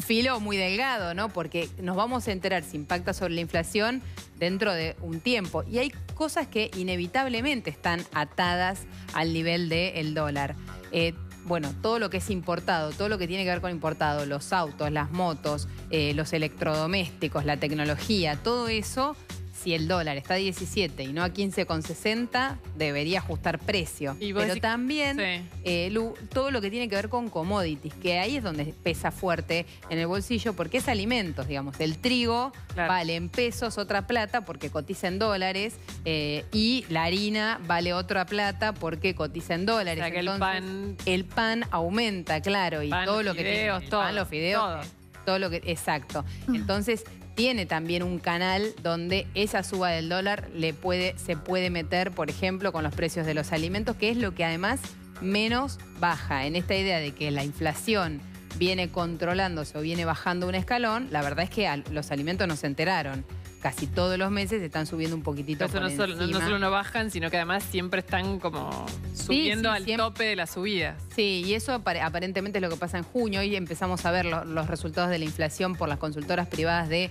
filo muy delgado, ¿no? Porque nos vamos a enterar si impacta sobre la inflación dentro de un tiempo. Y hay cosas que inevitablemente están atadas al nivel del dólar. Bueno, todo lo que es importado, todo lo que tiene que ver con importado, los autos, las motos, los electrodomésticos, la tecnología, todo eso, si el dólar está a 17 y no a 15,60, debería ajustar precio. Pero también todo lo que tiene que ver con commodities, que ahí es donde pesa fuerte en el bolsillo, porque es alimentos, digamos. El trigo vale en pesos otra plata porque cotiza en dólares, y la harina vale otra plata porque cotiza en dólares. O sea, que entonces, el pan aumenta, claro, y todo lo que tiene, los fideos, todo lo que, exacto. Entonces tiene también un canal donde esa suba del dólar se puede meter, por ejemplo, con los precios de los alimentos, que es lo que además menos baja. En esta idea de que la inflación viene controlándose o viene bajando un escalón, la verdad es que los alimentos no se enteraron. Casi todos los meses están subiendo un poquitito por encima. No solo no bajan, sino que además siempre están como subiendo al tope de las subidas. Sí, y eso aparentemente es lo que pasa en junio. Hoy empezamos a ver los resultados de la inflación por las consultoras privadas de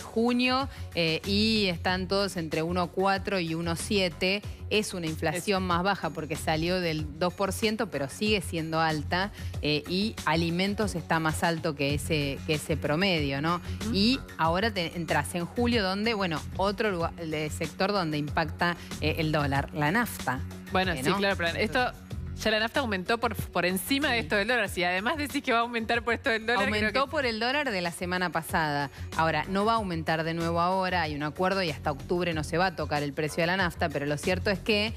junio, y están todos entre 1,4 y 1,7. Es una inflación más baja porque salió del 2%, pero sigue siendo alta, y alimentos está más alto que ese promedio, ¿no? Y ahora entras en julio, donde, bueno, otro lugar, sector donde impacta el dólar, la nafta. Bueno, sí, claro, pero esto... Ya la nafta aumentó por encima de esto del dólar. Si además decís que va a aumentar por esto del dólar... Aumentó por el dólar de la semana pasada. Ahora, no va a aumentar de nuevo ahora. Hay un acuerdo y hasta octubre no se va a tocar el precio de la nafta. Pero lo cierto es que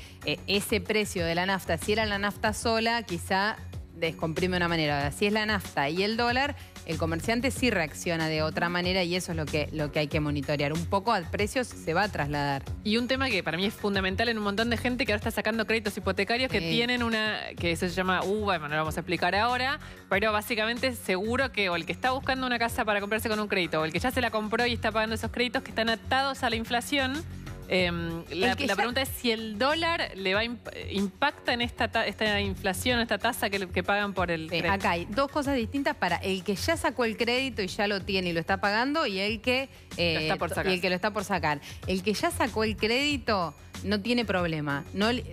ese precio de la nafta, si era la nafta sola, quizá descomprime de una manera. Ahora, si es la nafta y el dólar, el comerciante sí reacciona de otra manera, y eso es lo que hay que monitorear. Un poco al precio se va a trasladar. Y un tema que para mí es fundamental en un montón de gente que ahora está sacando créditos hipotecarios que tienen que eso se llama UVA, no lo vamos a explicar ahora, pero básicamente seguro que o el que está buscando una casa para comprarse con un crédito o el que ya se la compró y está pagando esos créditos que están atados a la inflación. La pregunta es si el dólar impacta en esta inflación, esta tasa que pagan por el crédito. Acá hay dos cosas distintas para el que ya sacó el crédito y ya lo tiene y lo está pagando, y el que lo está por sacar. El que ya sacó el crédito no tiene problema.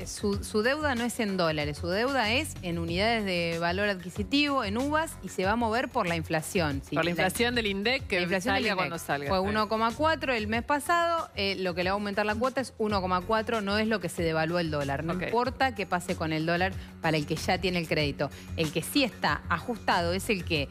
Su deuda no es en dólares, su deuda es en unidades de valor adquisitivo, en uvas, y se va a mover por la inflación. Por la inflación del INDEC, que salga cuando salga. Fue 1,4 el mes pasado, lo que le va a aumentar la cuota es 1,4, no es lo que se devaluó el dólar. No importa qué pase con el dólar para el que ya tiene el crédito. El que sí está ajustado es el que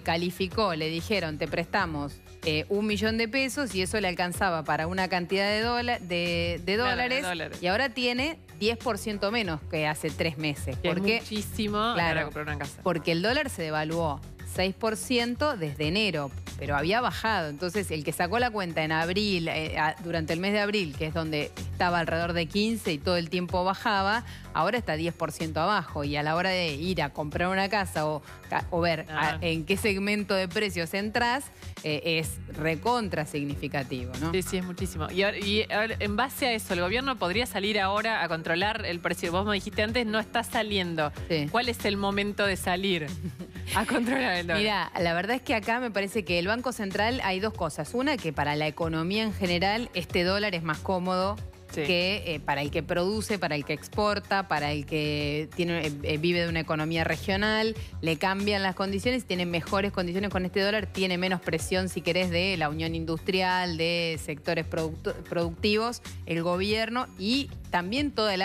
calificó, le dijeron, te prestamos 1 millón de pesos y eso le alcanzaba para una cantidad de dólares y ahora tiene 10% menos que hace 3 meses. Que es muchísimo para comprar una casa. Porque el dólar se devaluó 6% desde enero, pero había bajado. Entonces, el que sacó la cuenta en abril, durante el mes de abril, que es donde estaba alrededor de 15 y todo el tiempo bajaba, ahora está 10% abajo. Y a la hora de ir a comprar una casa o ver en qué segmento de precios entras, es recontra significativo, ¿no? Sí, es muchísimo. Y ahora, en base a eso, ¿el gobierno podría salir ahora a controlar el precio? Vos me dijiste antes, no está saliendo. Sí. ¿Cuál es el momento de salir a controlar el dólar? Mira, la verdad es que acá me parece que el Banco Central hay dos cosas. Una, que para la economía en general este dólar es más cómodo que para el que produce, para el que exporta, para el que vive de una economía regional. Le cambian las condiciones, tiene mejores condiciones con este dólar, tiene menos presión, si querés, de la unión industrial, de sectores productivos, el gobierno y también toda el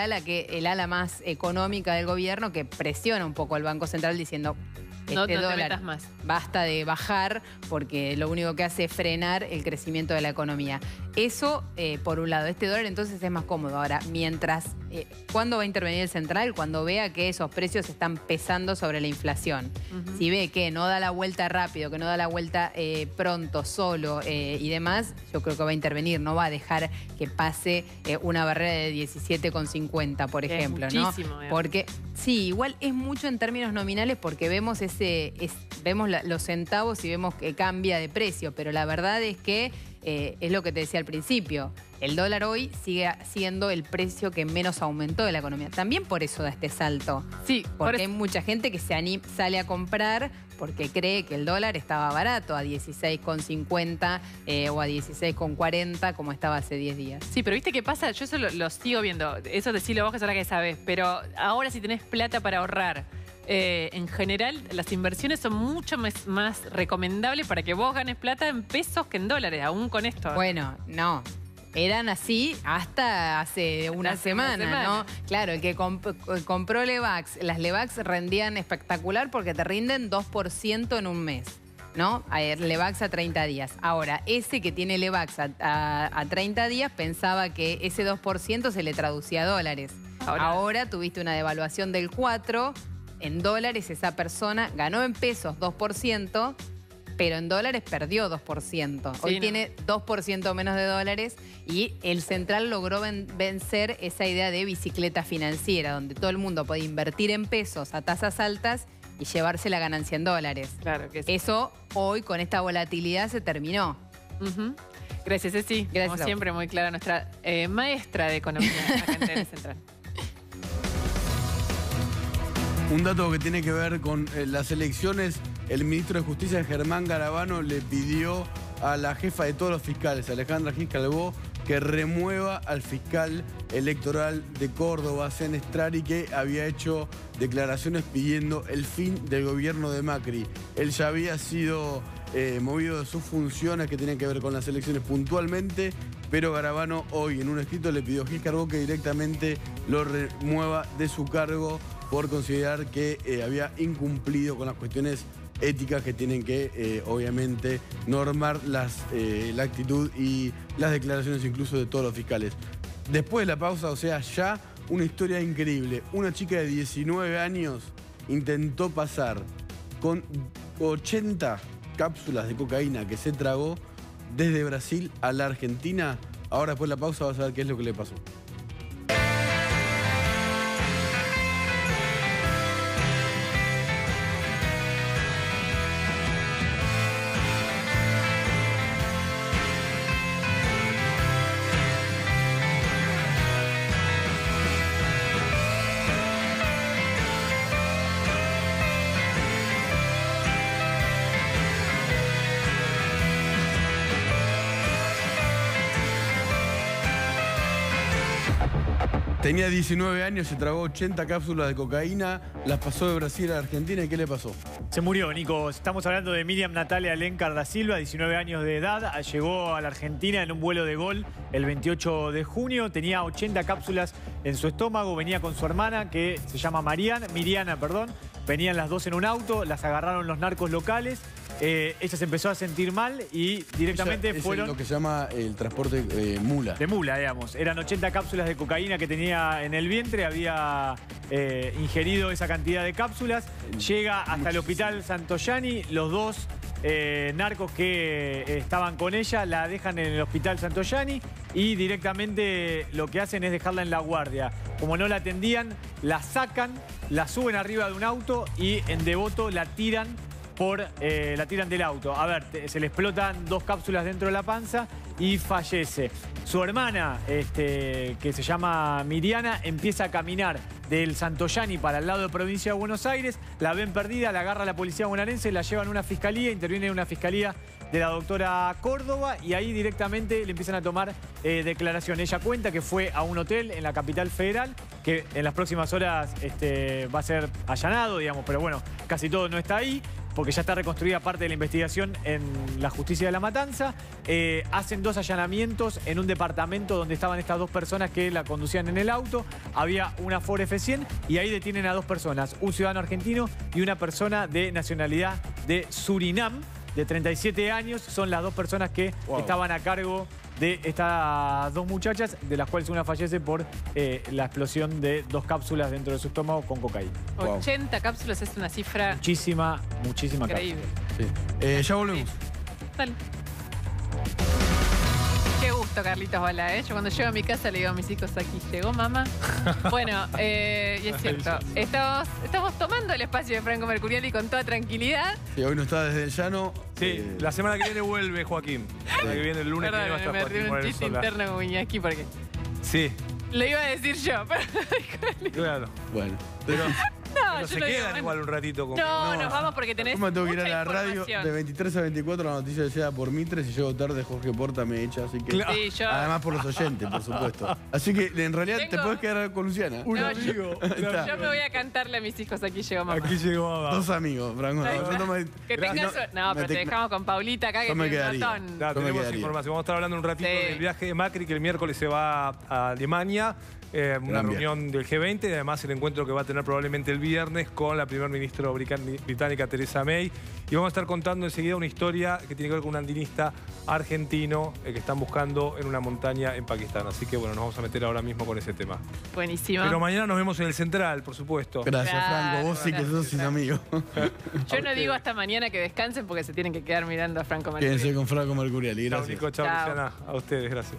ala más económica del gobierno que presiona un poco al Banco Central diciendo... No te dólar metas más. Basta de bajar porque lo único que hace es frenar el crecimiento de la economía. Eso, por un lado, este dólar entonces es más cómodo. Ahora, mientras, ¿cuándo va a intervenir el central? Cuando vea que esos precios están pesando sobre la inflación. Si ve que no da la vuelta rápido, que no da la vuelta pronto, solo y demás, yo creo que va a intervenir. No va a dejar que pase una barrera de 17,50, por ejemplo. Es muchísimo, ¿no? Porque sí, igual es mucho en términos nominales porque vemos vemos los centavos y vemos que cambia de precio, pero la verdad es que es lo que te decía al principio. El dólar hoy sigue siendo el precio que menos aumentó de la economía. También por eso da este salto. Sí, porque hay mucha gente que sale a comprar porque cree que el dólar estaba barato a 16,50 o a 16,40 como estaba hace 10 días. Sí, pero ¿viste qué pasa? Yo eso lo sigo viendo. Eso decirlo vos que es ahora que sabés. Pero ahora si tenés plata para ahorrar, en general las inversiones son mucho más recomendables para que vos ganes plata en pesos que en dólares, aún con esto. Bueno, no. Eran así hasta hace una semana, ¿no? Claro, el que compró Levax, las Levax rendían espectacular porque te rinden 2% en un mes, ¿no? Levax a 30 días. Ahora, ese que tiene Levax a 30 días pensaba que ese 2% se le traducía a dólares. Ahora tuviste una devaluación del 4%. En dólares esa persona ganó en pesos 2%, pero en dólares perdió 2%. Hoy tiene 2% menos de dólares y el central logró vencer esa idea de bicicleta financiera, donde todo el mundo puede invertir en pesos a tasas altas y llevarse la ganancia en dólares. Claro que sí. Eso hoy con esta volatilidad se terminó. Gracias, Ceci. Gracias. Como siempre, muy clara nuestra maestra de economía acá en TN Central. Un dato que tiene que ver con las elecciones, el ministro de Justicia, Germán Garabano, le pidió a la jefa de todos los fiscales, Alejandra Gil Calvó, que remueva al fiscal electoral de Córdoba, Senestrari, que había hecho declaraciones pidiendo el fin del gobierno de Macri. Él ya había sido movido de sus funciones que tenían que ver con las elecciones puntualmente, pero Garabano hoy en un escrito le pidió a Gil Calvó que directamente lo remueva de su cargo por considerar que había incumplido con las cuestiones éticas que tienen que, obviamente, normar la actitud y las declaraciones incluso de todos los fiscales. Después de la pausa, o sea, ya una historia increíble. Una chica de 19 años intentó pasar con 80 cápsulas de cocaína que se tragó desde Brasil a la Argentina. Ahora, después de la pausa, vas a ver qué es lo que le pasó. Tenía 19 años, se tragó 80 cápsulas de cocaína, las pasó de Brasil a Argentina. ¿Y qué le pasó? Se murió, Nico. Estamos hablando de Miriam Natalia Alencar da Silva, 19 años de edad. Llegó a la Argentina en un vuelo de Gol el 28 de junio. Tenía 80 cápsulas en su estómago. Venía con su hermana, que se llama Miriana. Venían las dos en un auto, las agarraron los narcos locales. ella se empezó a sentir mal y directamente Es fueron... lo que se llama el transporte mula. De mula, digamos. Eran 80 cápsulas de cocaína que tenía en el vientre, había ingerido esa cantidad de cápsulas. Llega hasta el hospital Santoyani, los dos narcos que estaban con ella la dejan en el hospital Santoyani y directamente lo que hacen es dejarla en la guardia. Como no la atendían, la sacan, la suben arriba de un auto y en Devoto la tiran del auto. A ver, se le explotan 2 cápsulas dentro de la panza y fallece. Su hermana, que se llama Miriana, empieza a caminar del Santoyani para el lado de Provincia de Buenos Aires, la ven perdida, la agarra la policía bonaerense, la llevan a una fiscalía, interviene en una fiscalía de la doctora Córdoba y ahí directamente le empiezan a tomar declaración. Ella cuenta que fue a un hotel en la capital federal, que en las próximas horas va a ser allanado, digamos, pero bueno, casi todo no está ahí, porque ya está reconstruida parte de la investigación en la justicia de La Matanza. Hacen 2 allanamientos en un departamento donde estaban estas 2 personas que la conducían en el auto. Había una Ford F100 y ahí detienen a 2 personas, un ciudadano argentino y una persona de nacionalidad de Surinam, de 37 años. Son las 2 personas que estaban a cargo de estas 2 muchachas, de las cuales una fallece por la explosión de 2 cápsulas dentro de su estómago con cocaína. 80 cápsulas es una cifra muchísima increíble. Sí. Ya volvemos. Dale. Qué gusto, Carlitos Balá, ¿eh? Yo cuando llego a mi casa le digo a mis hijos aquí, ¿llegó mamá? Bueno, y es cierto, estamos tomando el espacio de Franco Mercuriali con toda tranquilidad. Sí, hoy no está desde el llano. Sí, la semana que viene vuelve Joaquín. La semana que viene, el lunes que viene va a estar me Joaquín río un Moreno chiste Sola. interno con Iñaki porque Sí, lo iba a decir yo, pero... claro. Bueno. Pero No, yo se lo digo, quedan bueno. igual un ratito conmigo. No, nos vamos porque tenés Yo me tengo que ir a mucha la radio información. de 23 a 24, la noticia deseada por Mitre. Si llego tarde, Jorge Porta me echa, así que... Claro. Sí, yo... Además por los oyentes, por supuesto. Así que en realidad te Tengo- puedes quedar con Luciana. Un No, amigo. Está. Yo me voy a cantarle a mis hijos aquí llegó mamá. Aquí llegó mamá. 2 amigos, Franco. Ahí va. Yo no me- Que tengas... No, pero te dejamos con Paulita acá que Yo me tiene un quedaría. ratón. Claro, Yo me tenemos quedaría. información. Vamos a estar hablando un ratito Sí. del viaje de Macri, que el miércoles se va a Alemania. Una Gran reunión del G20 y además el encuentro que va a tener probablemente el viernes con la primer ministra británica Theresa May. Y vamos a estar contando enseguida una historia que tiene que ver con un andinista argentino que están buscando en una montaña en Pakistán. Así que bueno, nos vamos a meter ahora mismo con ese tema. Buenísimo. Pero mañana nos vemos en el Central, por supuesto. Gracias, Claro, Franco. Vos sí que sos sin amigo. Yo no digo hasta mañana que descansen porque se tienen que quedar mirando a Franco Mercuriali. Quédense con Franco Mercuriali. Chao, Gracias. Nico. Chao, Chao. Luciana. A ustedes, gracias.